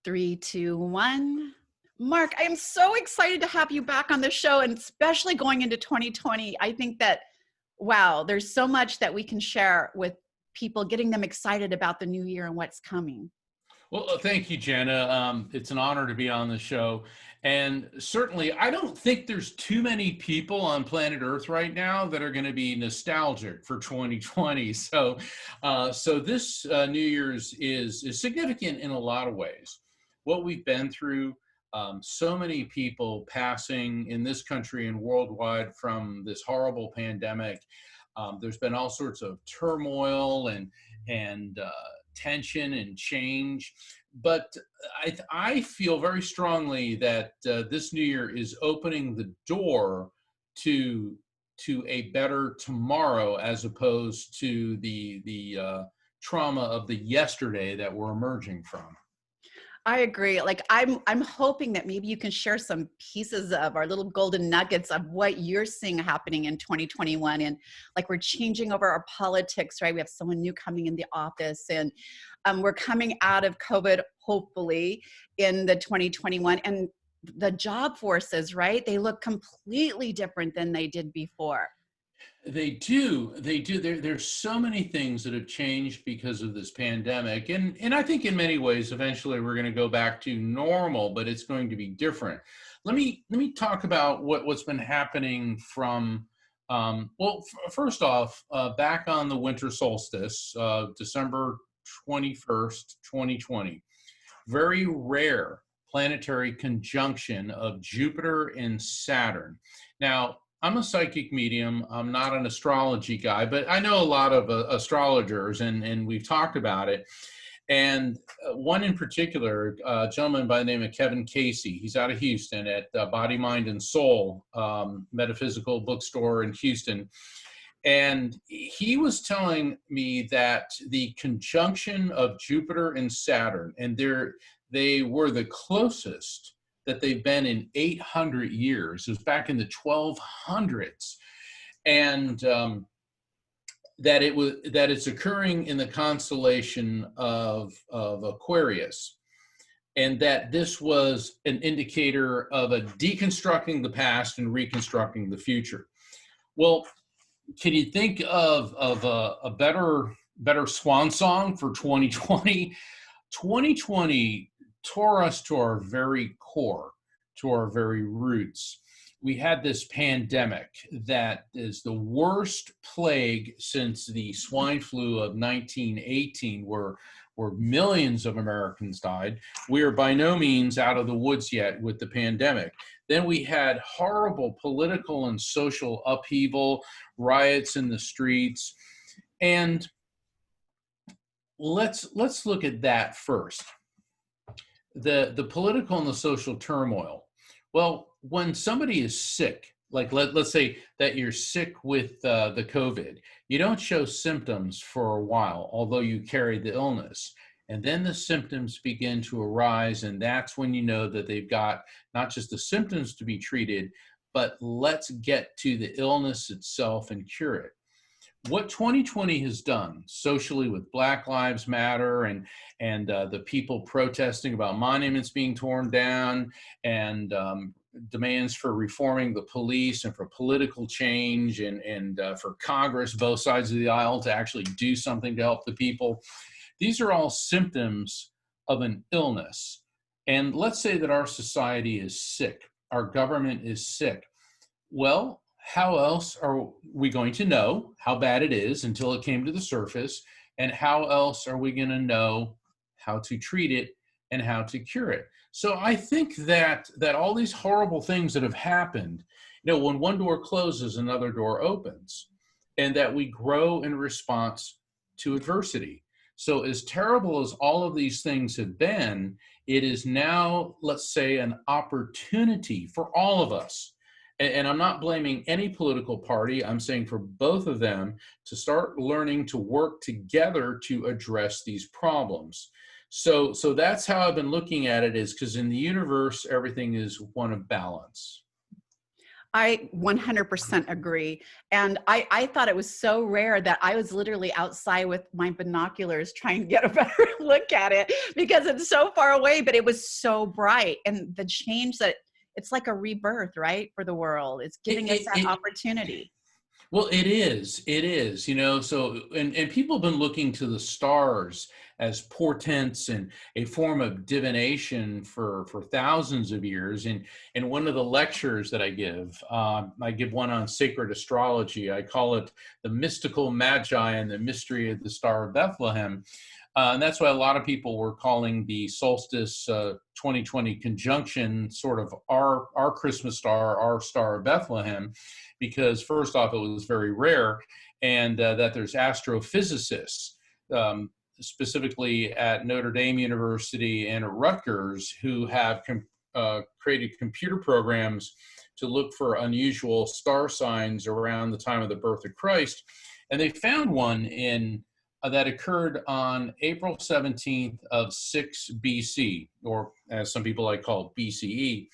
Three, two, one. Mark, I am so excited to have you back on the show, and especially going into 2020. I think that, wow, there's so much that we can share with people, getting them excited about the new year and what's coming. Well, thank you, Jana. It's an honor to be on the show. And certainly, I don't think there's too many people on planet Earth right now that are going to be nostalgic for 2020. So this New Year's is significant in a lot of ways. What we've been through, so many people passing in this country and worldwide from this horrible pandemic. There's been all sorts of turmoil and tension and change. But I feel very strongly that this new year is opening the door to a better tomorrow, as opposed to the trauma of the yesterday that we're emerging from. I agree. Like I'm hoping that maybe you can share some pieces of our little golden nuggets of what you're seeing happening in 2021. And like we're changing over our politics, right? We have someone new coming in the office, and we're coming out of COVID, hopefully, in the 2021. And the job forces, right? They look completely different than they did before. They do. They do. There's so many things that have changed because of this pandemic. And I think in many ways, eventually we're going to go back to normal, but it's going to be different. Let me talk about what's been happening from, first off, back on the winter solstice, December 21st, 2020, very rare planetary conjunction of Jupiter and Saturn. Now, I'm a psychic medium. I'm not an astrology guy, but I know a lot of astrologers, and we've talked about it. And one in particular, a gentleman by the name of Kevin Casey, he's out of Houston at Body, Mind, and Soul Metaphysical Bookstore in Houston. And he was telling me that the conjunction of Jupiter and Saturn, and they were the closest that they've been in 800 years. It was back in the 1200s. And that it's occurring in the constellation of Aquarius, and that this was an indicator of a deconstructing the past and reconstructing the future. Well, can you think of a better swan song for 2020? 2020 tore us to our very core, to our very roots. We had this pandemic that is the worst plague since the swine flu of 1918, where millions of Americans died. We are by no means out of the woods yet with the pandemic. Then we had horrible political and social upheaval, riots in the streets. And let's look at that first. The political and the social turmoil. Well, when somebody is sick, like let's say that you're sick with the COVID, you don't show symptoms for a while, although you carry the illness. And then the symptoms begin to arise, and that's when you know that they've got not just the symptoms to be treated, but let's get to the illness itself and cure it. What 2020 has done socially with Black Lives Matter and the people protesting about monuments being torn down, and demands for reforming the police and for political change, and for Congress, both sides of the aisle, to actually do something to help the people. These are all symptoms of an illness. And let's say that our society is sick, our government is sick. Well, how else are we going to know how bad it is until it came to the surface? And how else are we going to know how to treat it and how to cure it? So I think that all these horrible things that have happened, when one door closes, another door opens, and that we grow in response to adversity. So as terrible as all of these things have been, it is now, let's say, an opportunity for all of us. And I'm not blaming any political party. I'm saying for both of them to start learning to work together to address these problems. So that's how I've been looking at it, is because in the universe, everything is one of balance. I 100% agree. And I thought it was so rare that I was literally outside with my binoculars trying to get a better look at it because it's so far away, but it was so bright. And the change that it's like a rebirth, right? For the world. It's It, giving us it, that it, opportunity. Well, it is, so, and people have been looking to the stars as portents and a form of divination for thousands of years. And one of the lectures that I give one on sacred astrology. I call it the mystical magi and the mystery of the Star of Bethlehem. And that's why a lot of people were calling the solstice 2020 conjunction sort of our Christmas star, our Star of Bethlehem, because first off, it was very rare, and that there's astrophysicists, specifically at Notre Dame University and at Rutgers, who have created computer programs to look for unusual star signs around the time of the birth of Christ. And they found one that occurred on April 17th of 6 BC, or as some people like call it, BCE.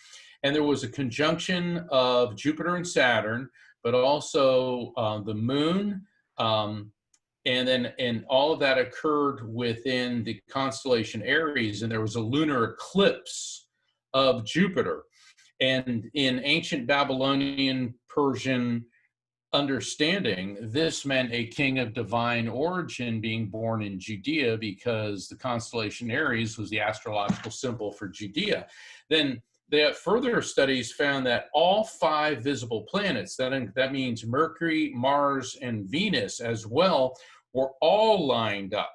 And there was a conjunction of Jupiter and Saturn, but also the moon. And all of that occurred within the constellation Aries, and there was a lunar eclipse of Jupiter. And in ancient Babylonian, Persian understanding, this meant a king of divine origin being born in Judea, because the constellation Aries was the astrological symbol for Judea. Then the further studies found that all 5 visible planets, that means Mercury, Mars, and Venus as well, were all lined up.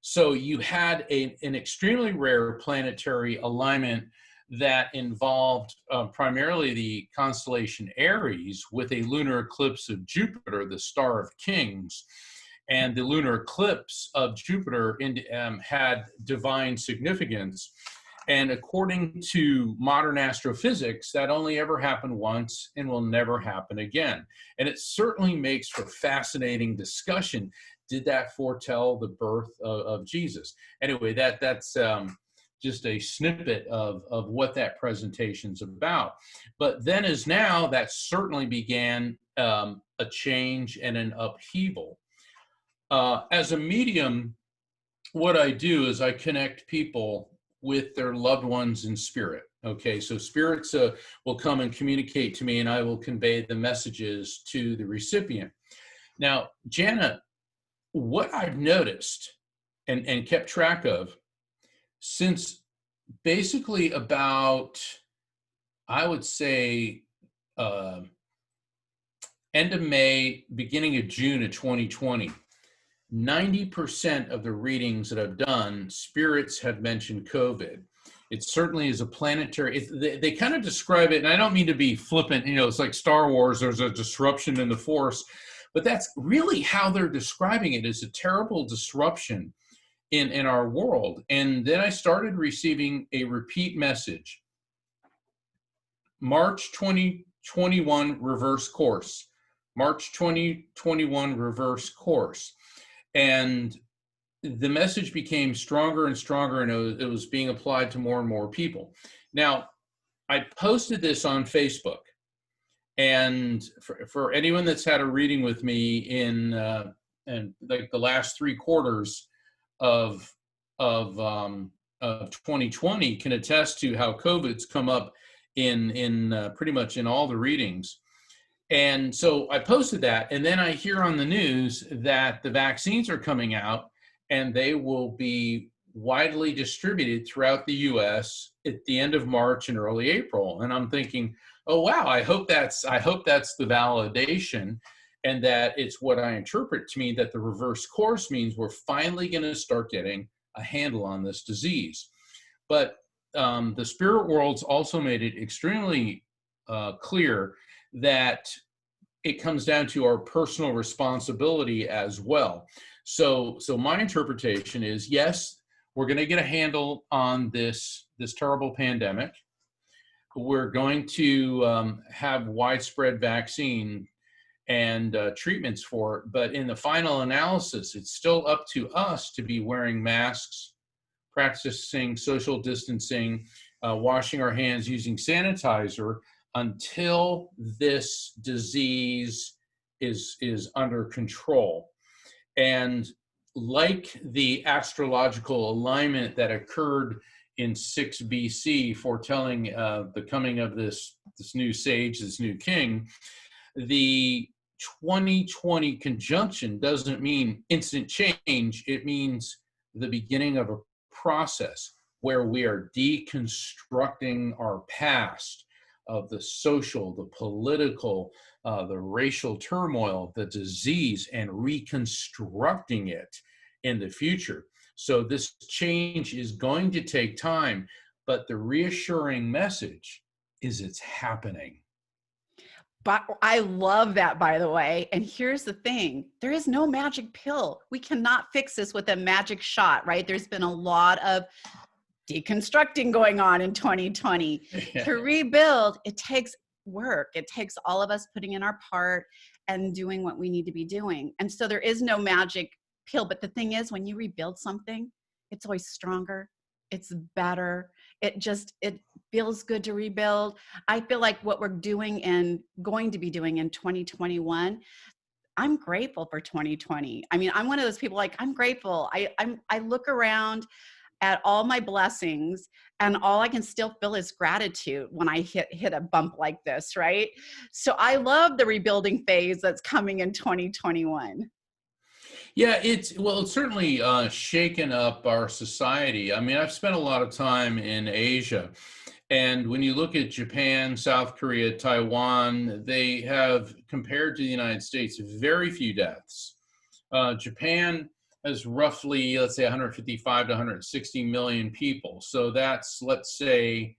So you had an extremely rare planetary alignment that involved primarily the constellation Aries with a lunar eclipse of Jupiter, the star of kings. And the lunar eclipse of Jupiter had divine significance. And according to modern astrophysics, that only ever happened once and will never happen again. And it certainly makes for fascinating discussion. Did that foretell the birth of Jesus? Anyway, that's just a snippet of what that presentation's about. But then as now, that certainly began a change and an upheaval. As a medium, what I do is I connect people with their loved ones in spirit. Okay, so spirits will come and communicate to me, and I will convey the messages to the recipient. Now, Jana, what I've noticed and kept track of since basically about, I would say, end of May, beginning of June of 2020, 90% of the readings that I've done, spirits have mentioned COVID. It certainly is a planetary, they kind of describe it, and I don't mean to be flippant, it's like Star Wars, there's a disruption in the force, but that's really how they're describing it, is a terrible disruption in our world. And then I started receiving a repeat message. March 2021 reverse course. March 2021 reverse course. And the message became stronger and stronger, and it was being applied to more and more people. Now, I posted this on Facebook, and for anyone that's had a reading with me in like the last 3 quarters of 2020 can attest to how COVID's come up in pretty much in all the readings. And so I posted that, and then I hear on the news that the vaccines are coming out and they will be widely distributed throughout the US at the end of March and early April. And I'm thinking, oh wow, I hope that's the validation, and that it's what I interpret to mean that the reverse course means we're finally going to start getting a handle on this disease. But the spirit world's also made it extremely clear that it comes down to our personal responsibility as well. So my interpretation is, yes, we're going to get a handle on this terrible pandemic. We're going to have widespread vaccine and treatments for it. But in the final analysis, it's still up to us to be wearing masks, practicing social distancing, washing our hands, using sanitizer, until this disease is under control. And like the astrological alignment that occurred in 6 BC, foretelling the coming of this new sage, this new king, the 2020 conjunction doesn't mean instant change. It means the beginning of a process where we are deconstructing our past of the social, the political, the racial turmoil, the disease, and reconstructing it in the future. So this change is going to take time, but the reassuring message is it's happening. But I love that, by the way. And here's the thing, there is no magic pill. We cannot fix this with a magic shot, right? There's been a lot of deconstructing going on in 2020. To rebuild, it takes work. It takes all of us putting in our part and doing what we need to be doing. And so there is no magic pill. But the thing is, when you rebuild something, it's always stronger. It's better. It feels good to rebuild. I feel like what we're doing and going to be doing in 2021, I'm grateful for 2020. I mean, I'm one of those people, like, I'm grateful. I look around at all my blessings, and all I can still feel is gratitude when I hit a bump like this, right? So I love the rebuilding phase that's coming in 2021. Yeah, it's certainly shaken up our society. I mean, I've spent a lot of time in Asia, and when you look at Japan, South Korea, Taiwan, they have, compared to the United States, very few deaths. Japan has roughly, let's say, 155 to 160 million people. So that's, let's say,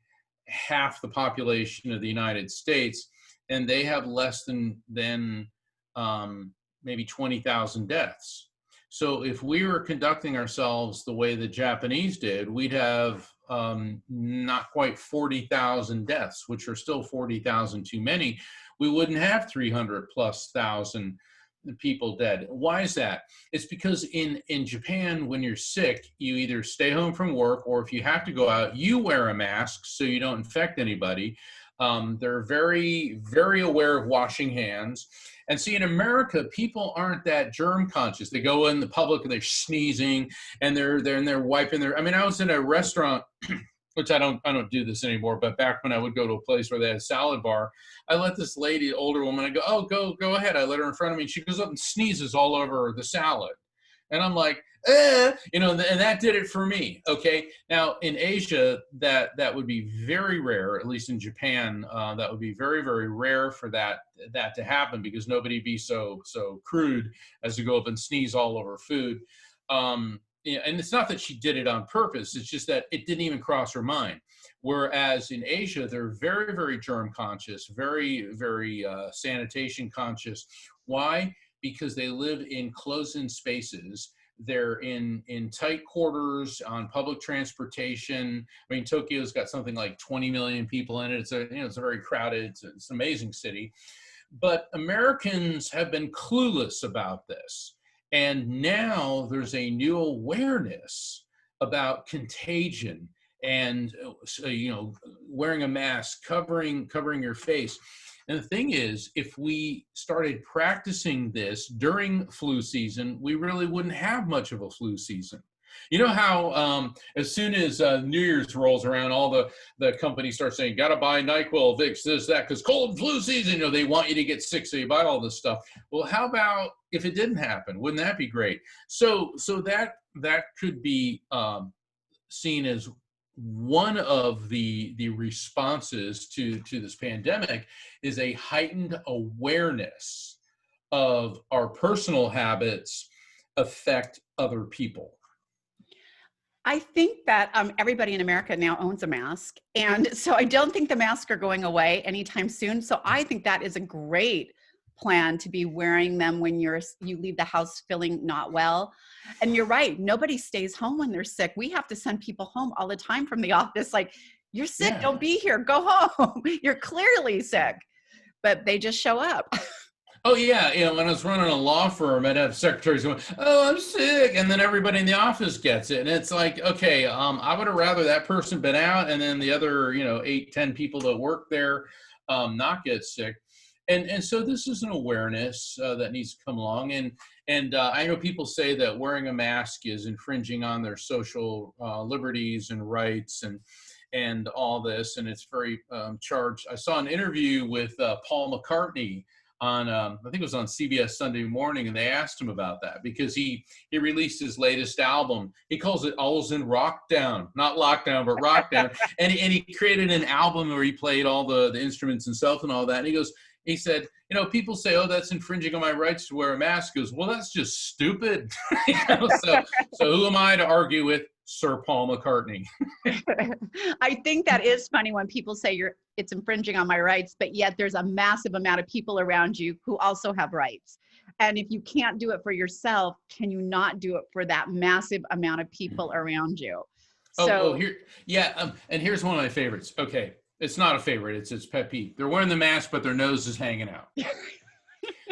half the population of the United States, and they have less than maybe 20,000 deaths. So if we were conducting ourselves the way the Japanese did, we'd have not quite 40,000 deaths, which are still 40,000 too many. We wouldn't have 300 plus thousand people dead. Why is that? It's because in Japan, when you're sick, you either stay home from work, or if you have to go out, you wear a mask so you don't infect anybody. They're very, very aware of washing hands. And see, in America, people aren't that germ conscious. They go in the public and they're sneezing, and they're wiping their. I mean, I was in a restaurant, which I don't do this anymore. But back when I would go to a place where they had a salad bar, I let this lady, older woman, I go, oh, go ahead. I let her in front of me. And she goes up and sneezes all over the salad, and I'm like, and that did it for me. Okay. Now in Asia, that would be very rare, at least in Japan, that would be very, very rare for that to happen, because nobody'd be so crude as to go up and sneeze all over food. And it's not that she did it on purpose. It's just that it didn't even cross her mind. Whereas in Asia, they're very, very germ conscious, very, very sanitation conscious. Why? Because they live in closed-in spaces. They're in tight quarters on public transportation. I mean, Tokyo's got something like 20 million people in it. It's a very crowded, it's an amazing city. But Americans have been clueless about this. And now there's a new awareness about contagion and wearing a mask, covering your face. And the thing is, if we started practicing this during flu season, we really wouldn't have much of a flu season. You know how as soon as New Year's rolls around, all the companies start saying, got to buy NyQuil, Vicks, this, that, because cold and flu season, they want you to get sick, so you buy all this stuff. Well, how about if it didn't happen? Wouldn't that be great? So that could be seen as one of the responses to this pandemic, is a heightened awareness of our personal habits affect other people. I think that everybody in America now owns a mask. And so I don't think the masks are going away anytime soon. So I think that is a great plan, to be wearing them when you leave the house feeling not well. And you're right, nobody stays home when they're sick. We have to send people home all the time from the office, like, you're sick, don't be here, go home. You're clearly sick. But they just show up. Oh yeah, when I was running a law firm, I'd have secretaries going, "Oh, I'm sick," and then everybody in the office gets it, and it's like, okay, I would have rather that person been out, and then the other, 8, 10 people that work there, not get sick, and so this is an awareness that needs to come along, and I know people say that wearing a mask is infringing on their social liberties and rights, and all this, and it's very charged. I saw an interview with Paul McCartney on I think it was on CBS Sunday Morning, and they asked him about that because he released his latest album. He calls it "All's in Rock Down," not lockdown, but rock down. And he created an album where he played all the instruments himself and all that. And he said, people say, "Oh, that's infringing on my rights to wear a mask." He goes, "Well, that's just stupid." So who am I to argue with Sir Paul McCartney? I think that is funny when people say it's infringing on my rights, but yet there's a massive amount of people around you who also have rights. And if you can't do it for yourself, can you not do it for that massive amount of people around you? Oh, So here, yeah, and here's one of my favorites. Okay, it's not a favorite; it's pet peeve. They're wearing the mask, but their nose is hanging out.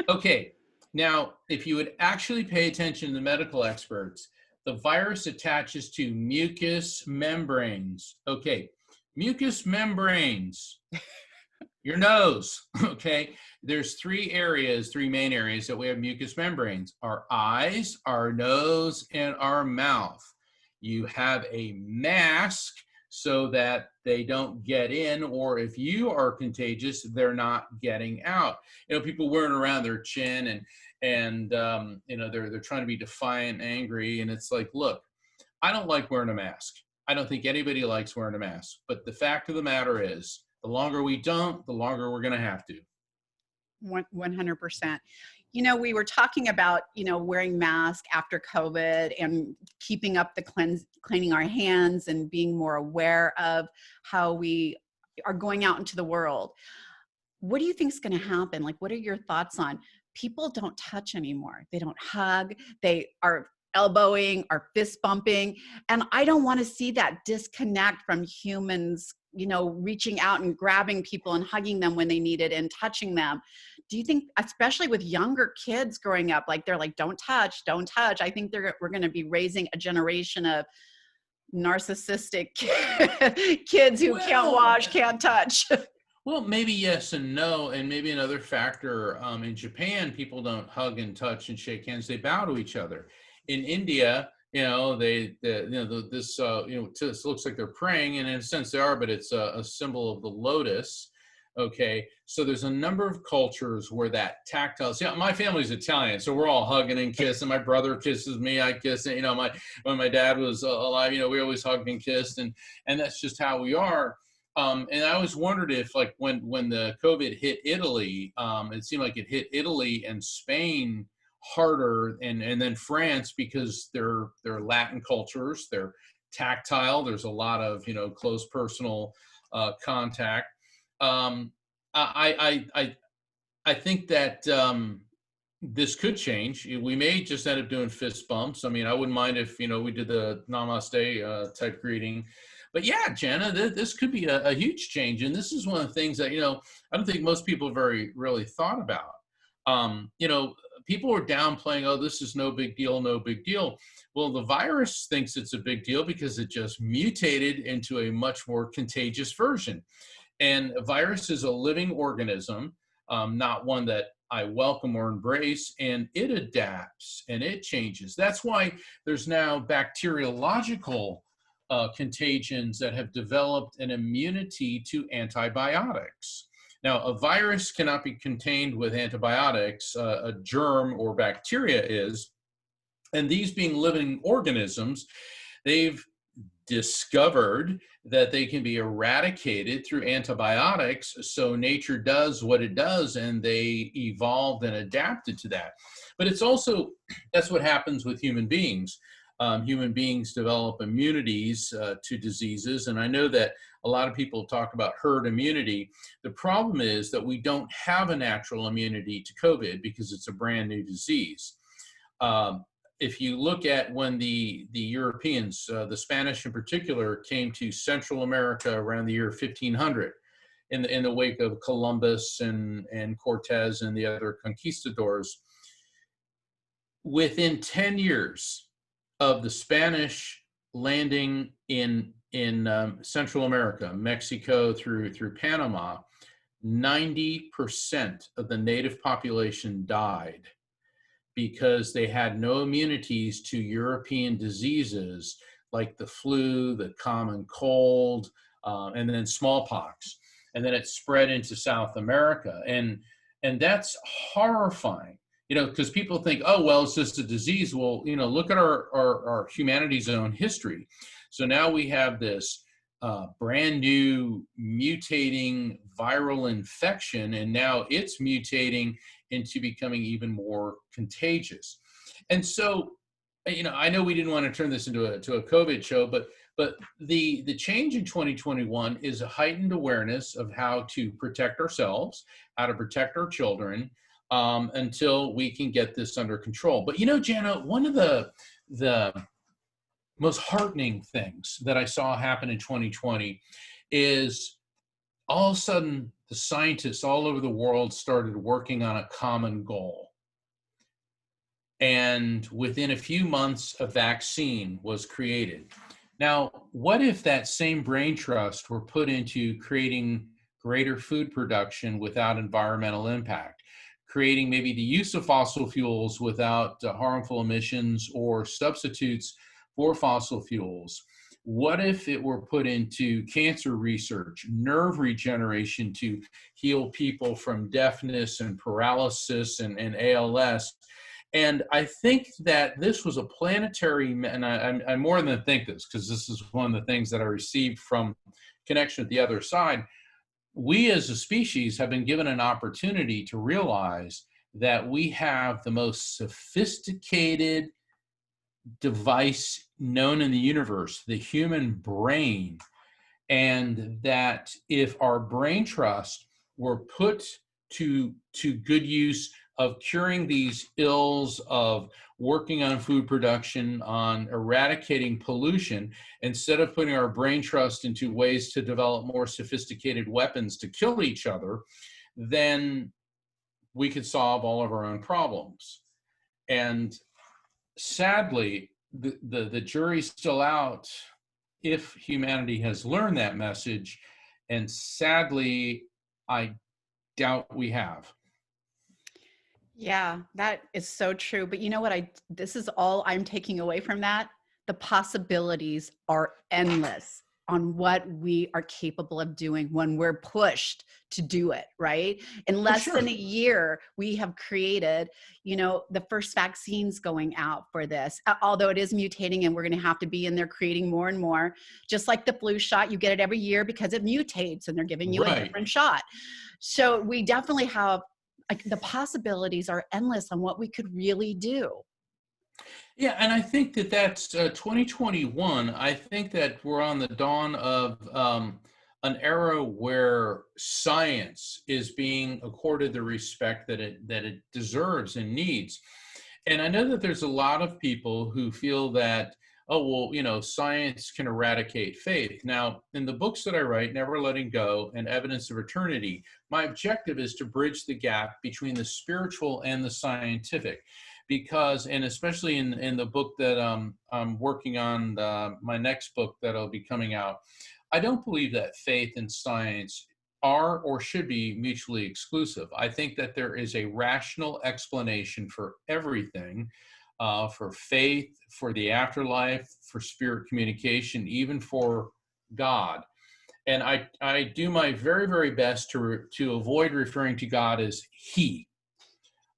Okay, now if you would actually pay attention to the medical experts, the virus attaches to mucous membranes. Okay, mucous membranes, your nose. Okay, there's three main areas that we have mucous membranes: our eyes, our nose, and our mouth. You have a mask so that they don't get in, or if you are contagious, they're not getting out. People wearing around their chin, and they're trying to be defiant, angry, and it's like, look, I don't like wearing a mask. I don't think anybody likes wearing a mask. But the fact of the matter is, the longer we don't, the longer we're going to have to. 100%. We were talking about, wearing masks after COVID and keeping up the cleaning our hands and being more aware of how we are going out into the world. What do you think is going to happen? Like, what are your thoughts on people don't touch anymore? They don't hug. They are elbowing or fist bumping. And I don't want to see that disconnect from humans, reaching out and grabbing people and hugging them when they need it and touching them. Do you think, especially with younger kids growing up, like they're like, don't touch, don't touch. I think we're going to be raising a generation of narcissistic kids who can't wash, can't touch. Well, maybe yes and no, and maybe another factor. In Japan, people don't hug and touch and shake hands; they bow to each other. In India, this looks like they're praying, and in a sense they are, but it's a symbol of the lotus. Okay, so there's a number of cultures where that tactile. See, my family's Italian, so we're all hugging and kissing. My brother kisses me, I kiss. When my dad was alive, we always hugged and kissed, and that's just how we are. And I always wondered if, like, when the COVID hit Italy, it seemed like it hit Italy and Spain harder, and then France, because they're Latin cultures, they're tactile. There's a lot of close personal contact. I think that this could change. We may just end up doing fist bumps. I mean, I wouldn't mind if we did the namaste type greeting. But yeah, Jana, this could be a huge change, and this is one of the things that I don't think most people really thought about. People were downplaying, "Oh, this is no big deal, no big deal." Well, the virus thinks it's a big deal because it just mutated into a much more contagious version. And a virus is a living organism, not one that I welcome or embrace, and it adapts and it changes. That's why there's now bacteriological contagions that have developed an immunity to antibiotics. Now, a virus cannot be contained with antibiotics, a germ or bacteria is, and these being living organisms, they've discovered that they can be eradicated through antibiotics. So nature does what it does, and they evolved and adapted to that. But it's also, that's what happens with human beings. Human beings develop immunities to diseases. And I know that a lot of people talk about herd immunity. The problem is that we don't have a natural immunity to COVID because it's a brand new disease. If you look at when the Europeans, the Spanish in particular, came to Central America around the year 1500, in the wake of Columbus and Cortez and the other conquistadors. Within 10 years of the Spanish landing in Central America, Mexico through Panama, 90% of the native population died because they had no immunities to European diseases like the flu, the common cold, and then smallpox. And then it spread into South America. And that's horrifying, because people think, oh, well, it's just a disease. Well, look at our humanity's own history. So now we have this brand new mutating viral infection, and now it's mutating into becoming even more contagious. And so, I know we didn't want to turn this into a COVID show, but the change in 2021 is a heightened awareness of how to protect ourselves, how to protect our children, until we can get this under control. But Jana, one of the most heartening things that I saw happen in 2020 is all of a sudden the scientists all over the world started working on a common goal. And within a few months, a vaccine was created. Now, what if that same brain trust were put into creating greater food production without environmental impact, creating maybe the use of fossil fuels without harmful emissions or substitutes for fossil fuels? What if it were put into cancer research, nerve regeneration to heal people from deafness and paralysis and ALS? And I think that this was a planetary, and I more than think this, because this is one of the things that I received from connection with the other side. We as a species have been given an opportunity to realize that we have the most sophisticated device known in the universe, the human brain, and that if our brain trust were put to good use of curing these ills, of working on food production, on eradicating pollution, instead of putting our brain trust into ways to develop more sophisticated weapons to kill each other, then we could solve all of our own problems. And sadly, the jury's still out if humanity has learned that message. And sadly, I doubt we have. Yeah, that is so true. But you know what? This is all I'm taking away from that. The possibilities are endless on what we are capable of doing when we're pushed to do it, right? In less than a year, we have created, the first vaccines going out for this, although it is mutating and we're going to have to be in there creating more and more. Just like the flu shot, you get it every year because it mutates and they're giving you a different shot. So we definitely have, the possibilities are endless on what we could really do. Yeah, and I think that's 2021. I think that we're on the dawn of an era where science is being accorded the respect that it deserves and needs. And I know that there's a lot of people who feel that, oh, well, science can eradicate faith. Now, in the books that I write, Never Letting Go and Evidence of Eternity, my objective is to bridge the gap between the spiritual and the scientific. Because, and especially in the book that I'm working on, my next book that'll be coming out, I don't believe that faith and science are or should be mutually exclusive. I think that there is a rational explanation for everything, for faith, for the afterlife, for spirit communication, even for God. And I do my very, very best to avoid referring to God as He.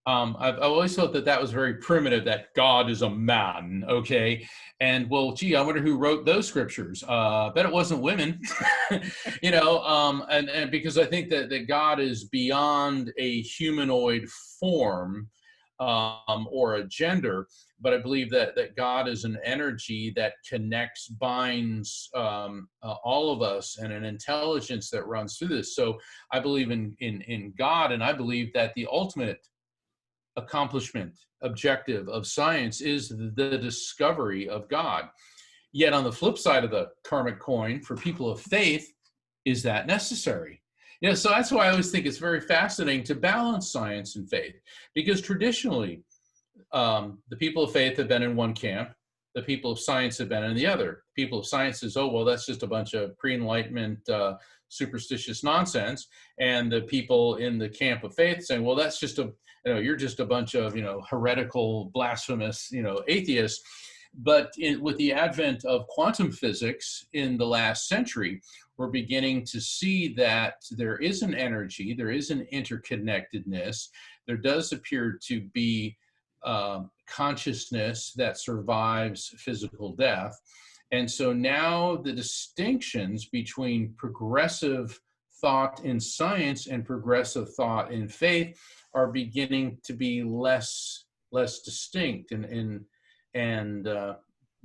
I've always thought that was very primitive, that God is a man, okay? And well, gee, I wonder who wrote those scriptures. Bet it wasn't women, and because I think that God is beyond a humanoid form or a gender, but I believe that God is an energy that connects, binds all of us, and an intelligence that runs through this. So I believe in God, and I believe that the ultimate accomplishment, objective of science is the discovery of God. Yet on the flip side of the karmic coin, for people of faith, is that necessary? Yeah, so that's why I always think it's very fascinating to balance science and faith, because traditionally, the people of faith have been in one camp, the people of science have been in the other. People of science says, oh, well, that's just a bunch of pre-enlightenment superstitious nonsense. And the people in the camp of faith saying, well, that's just you're just a bunch of, heretical, blasphemous, atheists. But with the advent of quantum physics in the last century, we're beginning to see that there is an energy, there is an interconnectedness, there does appear to be consciousness that survives physical death. And so now the distinctions between progressive thought in science and progressive thought in faith are beginning to be less distinct and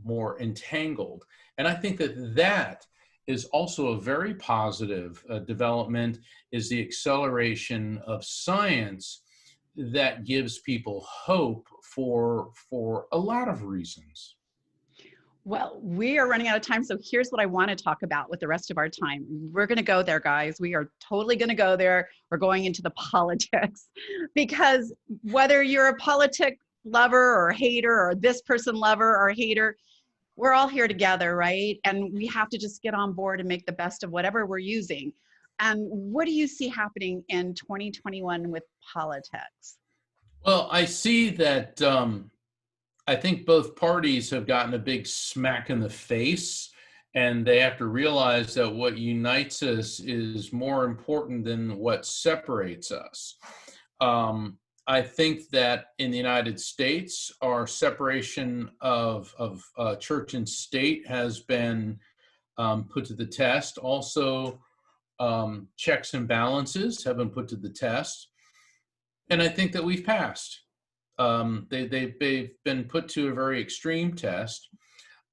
more entangled. And I think that is also a very positive development, is the acceleration of science that gives people hope for a lot of reasons. Well, we are running out of time, so here's what I want to talk about with the rest of our time. We're going to go there, guys. We are totally going to go there. We're going into the politics, because whether you're a politic lover or hater, or this person lover or hater, we're all here together, right? And we have to just get on board and make the best of whatever we're using. And what do you see happening in 2021 with politics? Well, I see that I think both parties have gotten a big smack in the face, and they have to realize that what unites us is more important than what separates us. I think that in the United States, our separation of church and state has been put to the test. Also, checks and balances have been put to the test. And I think that we've passed. They've been put to a very extreme test.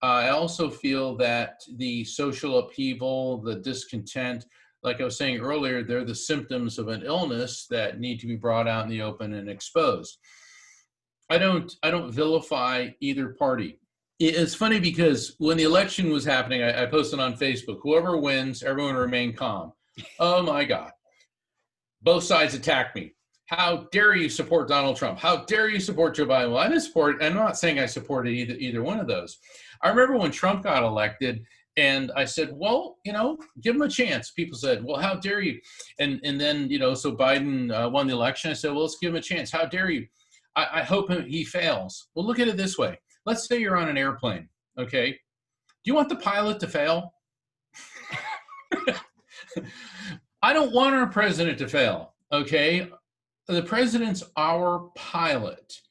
I also feel that the social upheaval, the discontent, like I was saying earlier, they're the symptoms of an illness that need to be brought out in the open and exposed. I don't vilify either party. It's funny because when the election was happening, I posted on Facebook, whoever wins, everyone remain calm. Oh my God. Both sides attack me. How dare you support Donald Trump? How dare you support Joe Biden? Well, I didn't support, I'm not saying I supported either one of those. I remember when Trump got elected, and I said, well, give him a chance. People said, well, how dare you? And then, so Biden won the election. I said, well, let's give him a chance. How dare you? I hope he fails. Well, look at it this way. Let's say you're on an airplane, okay? Do you want the pilot to fail? I don't want our president to fail, okay? The president's our pilot.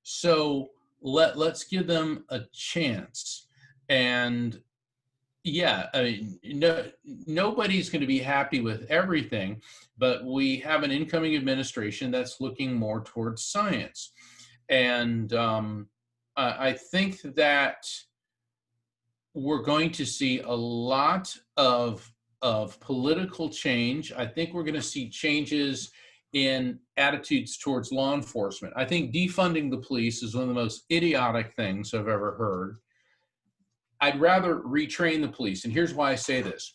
So let's give them a chance. And yeah, I mean, nobody's going to be happy with everything, but we have an incoming administration that's looking more towards science. And I think that we're going to see a lot of political change. I think we're going to see changes in attitudes towards law enforcement. I think defunding the police is one of the most idiotic things I've ever heard. I'd rather retrain the police. And here's why I say this.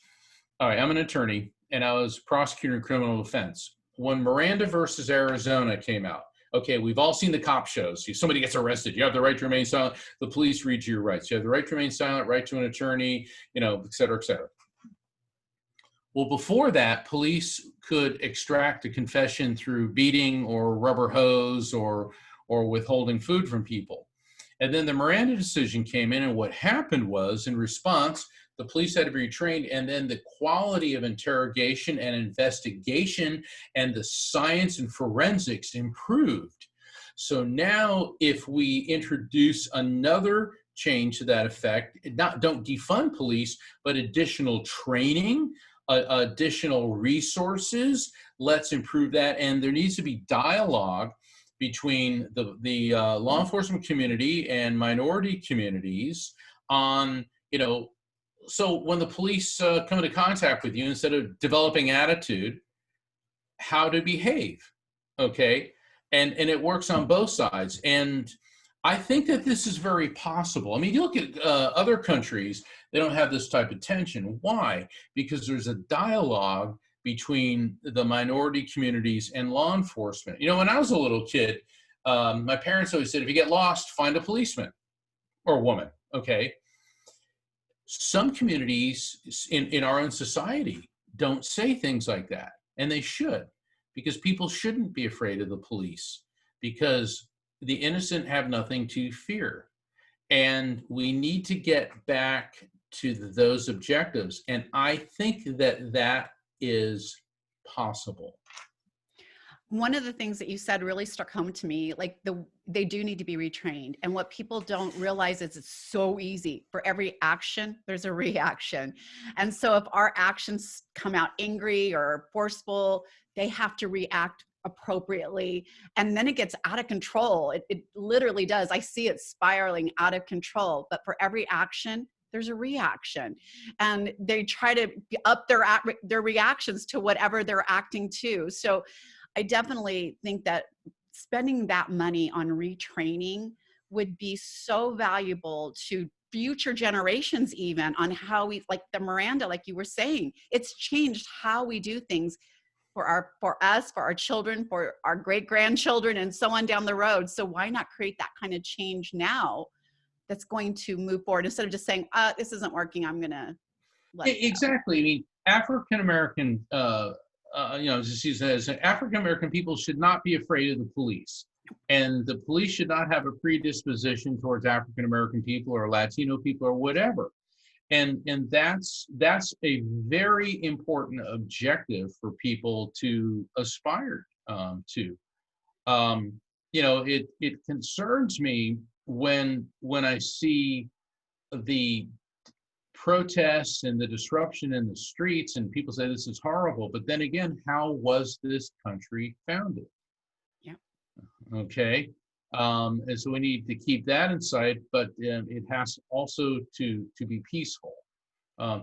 All right, I'm an attorney, and I was prosecuting criminal defense. When Miranda versus Arizona came out, okay, we've all seen the cop shows. Somebody gets arrested. You have the right to remain silent. The police read you your rights. You have the right to remain silent, right to an attorney, et cetera, et cetera. Well, before that, police could extract a confession through beating or rubber hose or withholding food from people. And then the Miranda decision came in, and what happened was, in response, the police had to be retrained, and then the quality of interrogation and investigation and the science and forensics improved. So now if we introduce another change to that effect, don't defund police, but additional training, additional resources, let's improve that. And there needs to be dialogue between the law enforcement community and minority communities on, so when the police come into contact with you, instead of developing attitude, how to behave, okay? And it works on both sides. And I think that this is very possible. I mean, you look at other countries, they don't have this type of tension. Why? Because there's a dialogue between the minority communities and law enforcement. You know, when I was a little kid, my parents always said, if you get lost, find a policeman or woman. Okay. Some communities in our own society don't say things like that, and they should, because people shouldn't be afraid of the police, because the innocent have nothing to fear. And we need to get back to those objectives. And I think that that is possible. One of the things that you said really struck home to me, like they do need to be retrained. And what people don't realize is it's so easy. For every action, there's a reaction. And so if our actions come out angry or forceful, they have to react appropriately. And then it gets out of control. It literally does. I see it spiraling out of control. But for every action, there's a reaction, and they try to up their reactions to whatever they're acting to. So I definitely think that spending that money on retraining would be so valuable to future generations, even on how we, like the Miranda, like you were saying, it's changed how we do things for us, for our children, for our great grandchildren, and so on down the road. So why not create that kind of change now that's going to move forward, instead of just saying, this isn't working, I'm going to let it go. Exactly. I mean, African American, just use that as African American people should not be afraid of the police, and the police should not have a predisposition towards African American people or Latino people or whatever. And that's a very important objective for people to aspire to. It concerns me when I see the protests and the disruption in the streets, and people say this is horrible. But then again, how was this country founded? Yeah. Okay. And so we need to keep that in sight, but it has also to be peaceful,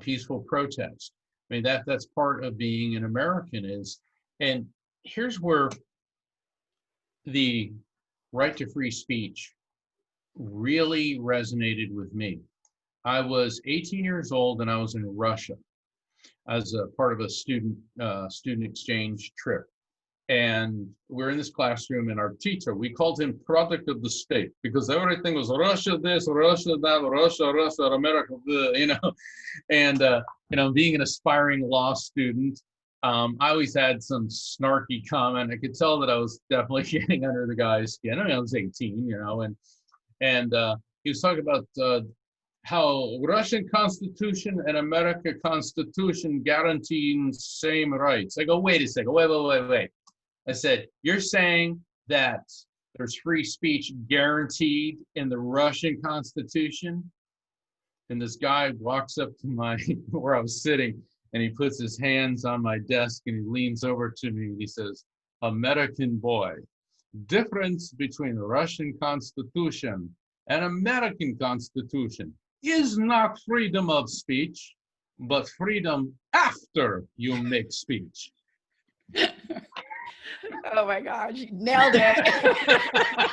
peaceful protest. I mean, that's part of being an American is, and here's where the right to free speech really resonated with me. I was 18 years old and I was in Russia as a part of a student exchange trip. And we're in this classroom, and our teacher, we called him product of the state, because everything was Russia this, Russia that, Russia, America, And, being an aspiring law student, I always had some snarky comment. I could tell that I was definitely getting under the guy's skin. I mean, I was 18, and he was talking about how Russian Constitution and American Constitution guaranteeing same rights. I go, wait a second, wait. I said, you're saying that there's free speech guaranteed in the Russian Constitution? And this guy walks up to where I was sitting, and he puts his hands on my desk and he leans over to me and he says, American boy, difference between the Russian Constitution and American Constitution is not freedom of speech, but freedom after you make speech. Oh my gosh, you nailed it.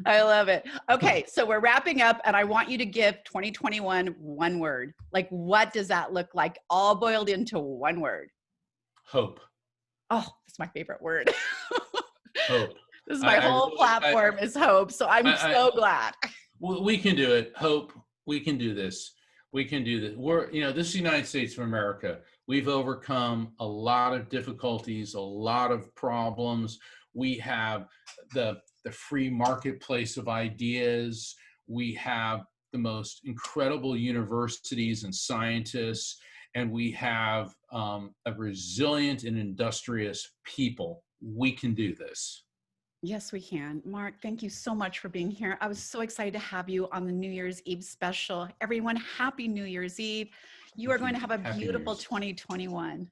I love it. Okay, so we're wrapping up, and I want you to give 2021 one word. Like, what does that look like? All boiled into one word. Hope. Oh, that's my favorite word. Hope. This is my whole platform is hope. So I'm so glad. We can do it. Hope. We can do this. We can do this. This is the United States of America. We've overcome a lot of difficulties, a lot of problems. We have the free marketplace of ideas. We have the most incredible universities and scientists, and we have a resilient and industrious people. We can do this. Yes, we can. Mark, thank you so much for being here. I was so excited to have you on the New Year's Eve special. Everyone, happy New Year's Eve. You are going to have a beautiful 2021.